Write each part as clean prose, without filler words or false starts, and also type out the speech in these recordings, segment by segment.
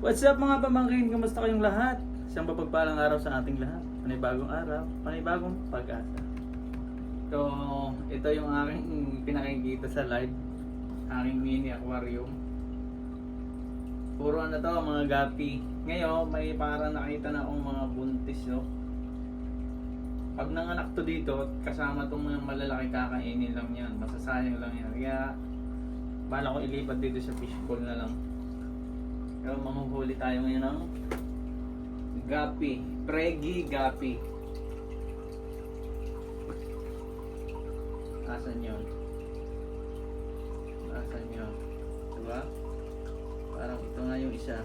What's up mga pamangkin? Kamusta kayong lahat? Isang mapagpalang araw sa ating lahat. Panibagong araw, panibagong pag-asa. So, ito yung aking pinakikita sa live. Aking mini aquarium. Puro ano to, mga gapi. Ngayon, may para nakita na akong mga buntis, no? Pag nanganak to dito, kasama tong mga malalaki, kakainin lang yan. Masasayang lang yan. Kaya, bala ko ilipat dito sa fishbowl na lang. Pero manghuhuli tayo ngayon ng gapi, pregi gapi. Asan yun? Asan yun? Diba? Parang ito nga yung isa.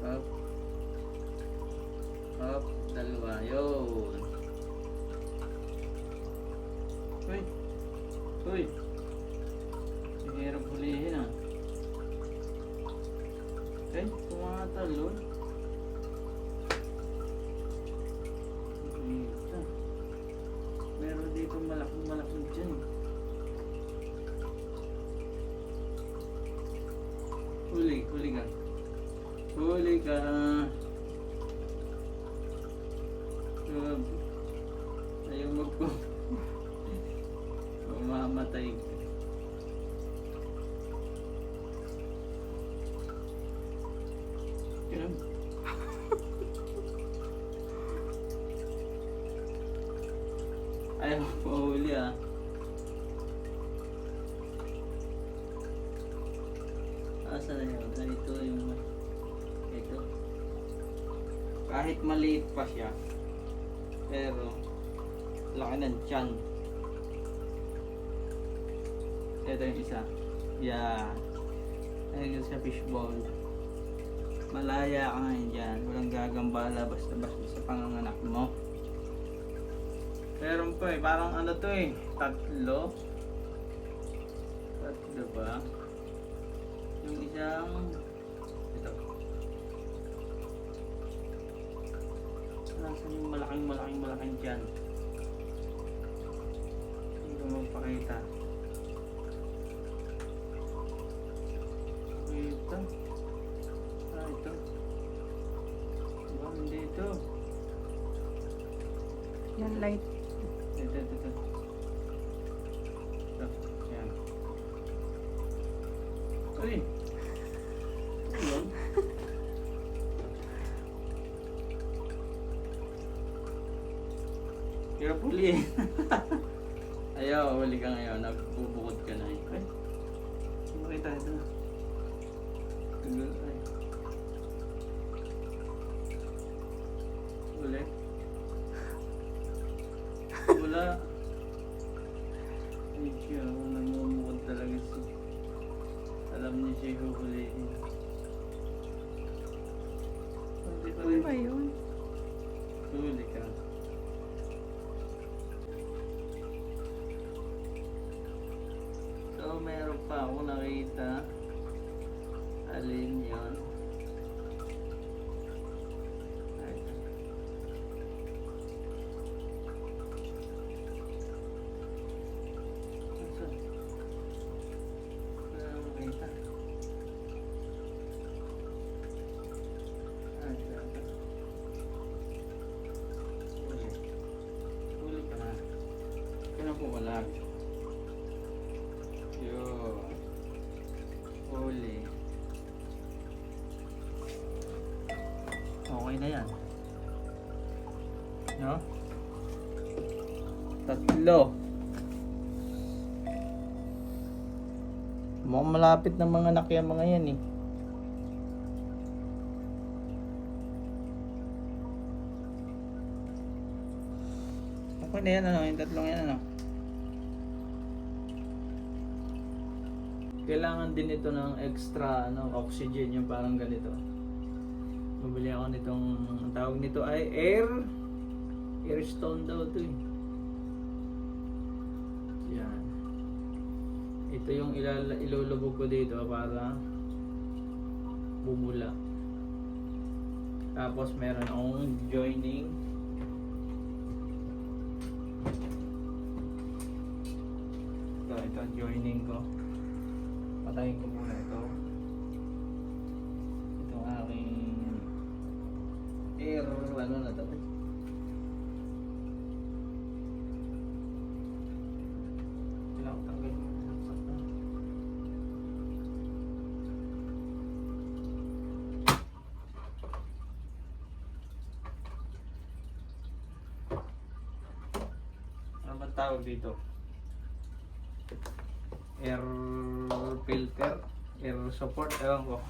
Up. Up. Dalawa. Yun. Uy. Uy. Hirap hulihin ah. Okay, tumatalon. Ito. Meron dito malaking dyan. Huli ka. Huli ka. Ayaw magpo. Mamamatay ka. Ayaw mahuli ah. Asa na yun? Ito yung ito. Kahit maliit pa siya, pero laki ng tiyan. Ito yung isa. Yan. Ayun sa fishbowl. Malaya ka ngayon dyan. Walang gagambala basta-basta sa panganganak mo. Meron pa eh. Parang ano to eh. Tatlo ba? Yung isang ito. Nasaan yung malaking dyan? Hindi ko magpakita. Ito. Ito. Diba? Hindi ito. Yan, light. Ito. Ito. Yan. Uy! Ayun. Hirap hulihin. Ayaw, huli ka ngayon. Nagbubukod ka na eh. Ay! Makita ito na. Ay. Huli. Wala. Ay siya, namumukod talaga siya. Alam niya siya huhulihin. Hindi pa Ano rin. ba yun? Huli ka. So, meron pa ako nakita. Alin yun? Ay. Asan? Wala akong makita. Ay, ito. Huli. Huli ka na. Kaya po walag. Yun. Huli. Okay na yan. No? Tatlo. Mukhang malapit na mga anak yan mga yan eh. Okay na yan ano, yung tatlong yan ano. Kailangan din ito ng extra ano, oxygen yung parang ganito. Mabili ako nitong, ang tawag nito ay air stone daw ito eh. Yan. Ito yung ilulubog ko dito para bubula. Tapos meron akong joining. Ito ang joining ko. Patayin ko muna ito. Ito ang aking air, ano na ito? Kailangan tanggal mo. Ano ba tawag dito? Air filter, air support, ewan ko.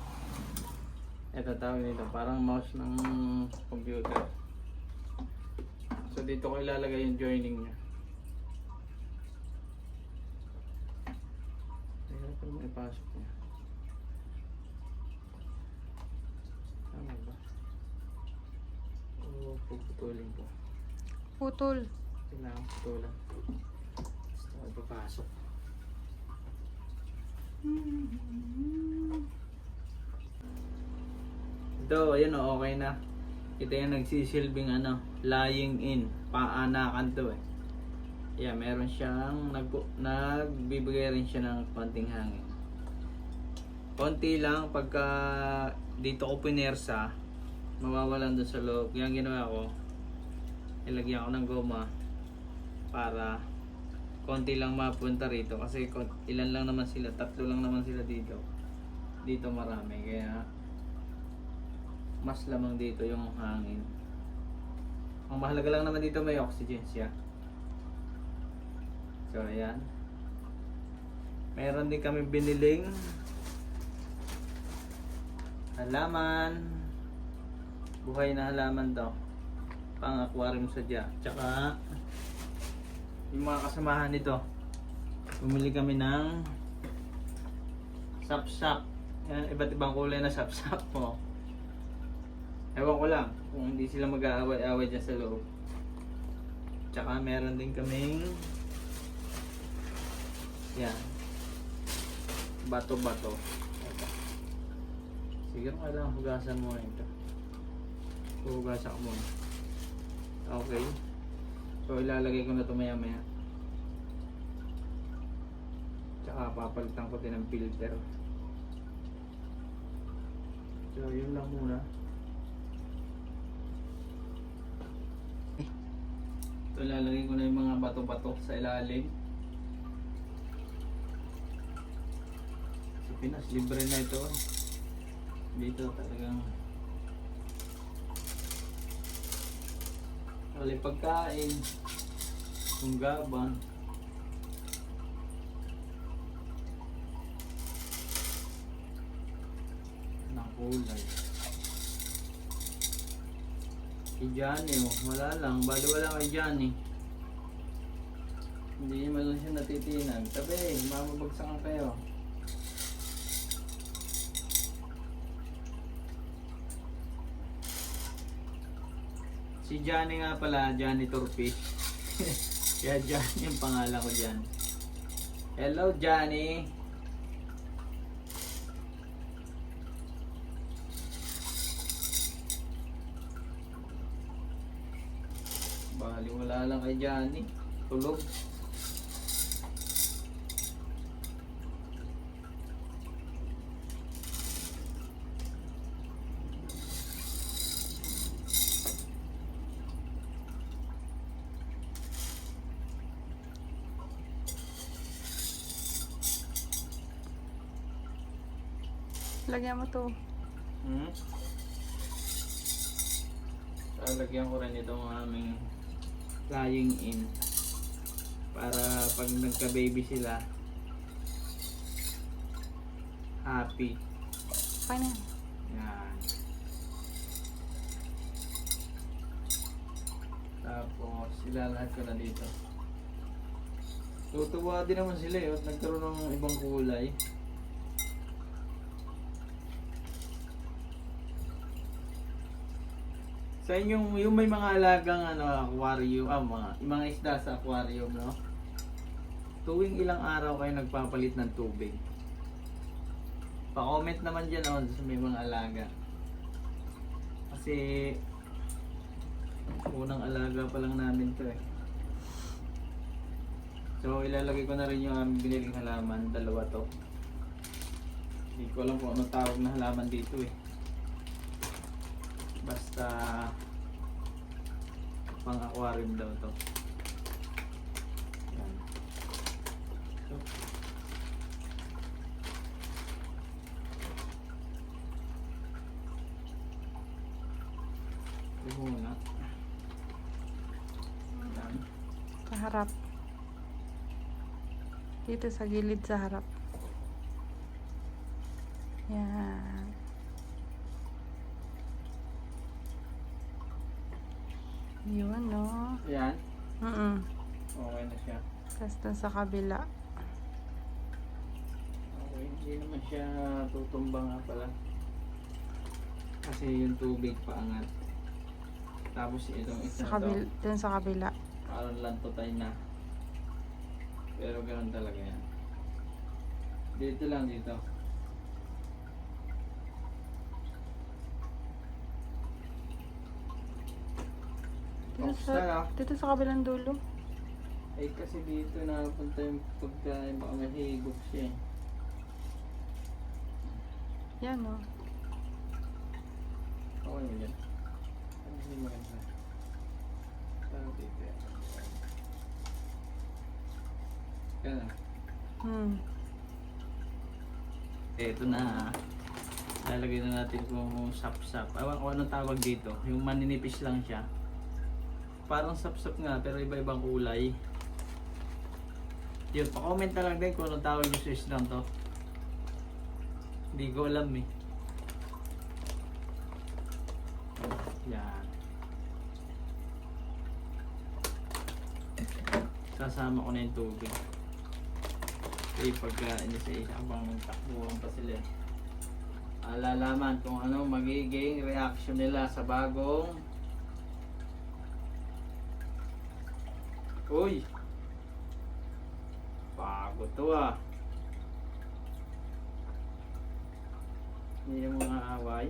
Ito tawag nito, parang mouse ng computer. So dito ko ilalagay yung joining niya. Ito mo ipasok niya. Tama ba? O puputulin ko. Putol. Kailangan putulan. Gusto ko ipapasok. Ito, ayun o, okay na. Ito yung nagsisilbing ano, lying in. Paanakan to eh. Yeah, meron siyang nagbibigay rin siya ng konting hangin. Konti lang pagka dito ko pinersa, mawawalan doon sa loob. Kaya ang ginawa ko, ilagyan ko ng goma para konti lang mapunta rito kasi ilan lang naman sila, 3 lang naman sila dito. Dito marami kaya mas lamang dito yung hangin. Ang mahalaga lang naman dito may oxygen siya. So ayan. Meron din kami biniling halaman. Buhay na halaman daw. Pang aquarium sadya. Tsaka yung mga kasamahan nito. Bumili kami ng sap-sap. Yan, iba't ibang kulay na sap-sap mo. Ewan ko lang kung hindi sila mag-aaway-aaway dyan sa loob. Tsaka meron din kaming yan, bato-bato. Siguro kailangan hugasan muna ito. Hugasan ko muna. Okay. So ilalagay ko na ito maya-maya. Tsaka papalitan ko din ng filter. So yun lang muna. Ito ilalagay ko na yung mga bato-bato sa ilalim. Sa Pinas, libre na ito. Dito talagang wala pagkain, tunggaban. Ng kulay. Si Johnny, wala lang. Bali wala kay Johnny. Hindi naman lang siya natitinan. Tabi, mamabagsakan kayo. Si Johnny nga pala, Johnny Turfish. Kaya Johnny yung pangalan ko dyan. Hello Johnny! Bali wala lang kay Johnny. Tulog. Lagyan mo to. Lalagyan ko rin itong aming lying in para pag nagka-baby sila happy. Okay na yan. Yan. Tapos ilalahat ko na dito. Tutuwa din naman sila at nagkaroon ng ibang kulay. Sa inyong, yung may mga alagang aquarium, mga isda sa aquarium, no? Tuwing ilang araw kayo nagpapalit ng tubig. Pa-comment naman dyan sa may mga alaga. Kasi unang alaga pa lang namin to eh. So ilalagay ko na rin yung aming biniling halaman, 2 to. Hindi ko alam kung anong tawag na halaman dito eh. Basta pang aquarium daw to. Yan. So, ito muna. Yan. Sa harap. Dito sa gilid sa harap. Yan. Yun, no? Yan. Okay na siya. Tapos dun sa kabila. Okay, hindi naman siya tutumba nga pala. Kasi yung tubig paangat. Tapos itong isa Sa to, dun sa kabila. parang lantotay na. Pero ganoon talaga yan. Dito lang dito. Dito Tapos sa, na. dito sa kabilang dulo. Ay kasi dito napunta yung pagkain, baka mahigop siya eh. Yan, no? Okay mo yan. Ano hindi maganda? Parang dito yan. Yan ah. Eto na. Lalagay na natin kung sap-sap. Ewan ko anong tawag dito. Yung maninipis lang siya. Parang sap-sap nga pero iba-ibang kulay. Yun, pa-comment na lang din kung anong tawag yung switch lang to. Hindi ko alam eh. Yan. Sasama ko na yung tubig. Eh, pagka isa-isa habang takbuhan pa sila eh. Alalaman kung ano magiging reaction nila sa bagong uy! Bago to ah. Hindi yung mga away.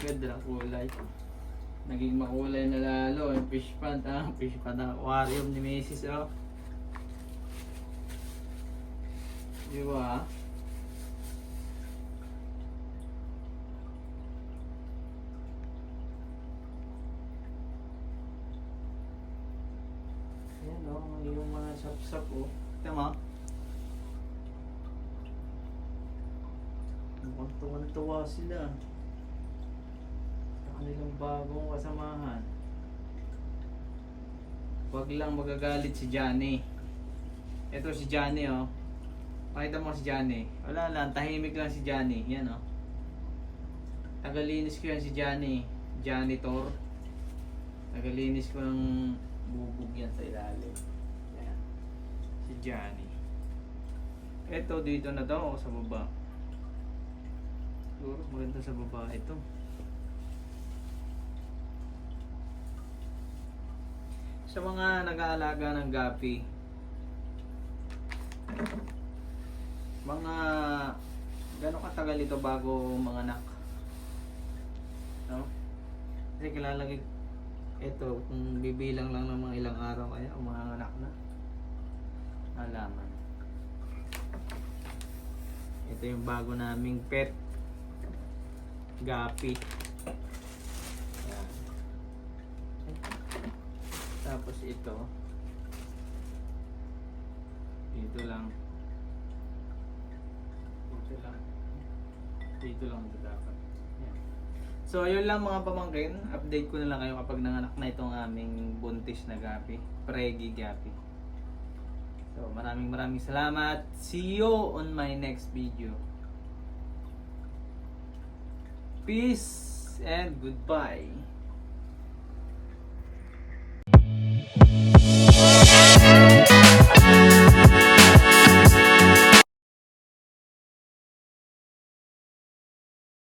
Ganda ng kulay. Naging makulay na lalo yung fish pond, fish pond ng aquarium ni Mrs. Oh. Di ba? Yan oh, yung mga sap-sap oh. Tama? Mukhang tuwan-tuwa sila. Kanilang bagong kasamahan. Wag lang magagalit si Johnny. Ito si Johnny oh. Pakita mo si Johnny. Wala lang, tahimik lang si Johnny. Yan oh. Tagalinis ko yan si Johnny. Janitor. Tagalinis ko ng bubog yan sa ilalim. Yan. Si Johnny. Ito dito na daw sa baba. Siguro maganda sa baba ito. Sa mga nag-aalaga ng gapi, mga gano'ng katagal ito bago manganak? No? Kasi kilalagay ito kung bibilang lang ng mga ilang araw kaya umanganak na. Alaman. Ito yung bago naming pet gapi. Ayan. Tapos ito dito lang dapat. Yan. So yun lang mga pamangkin, update ko na lang kayo kapag nanganak na itong aming buntis na gapi, pregi gapi. So maraming salamat. See you on my next video. Peace and goodbye.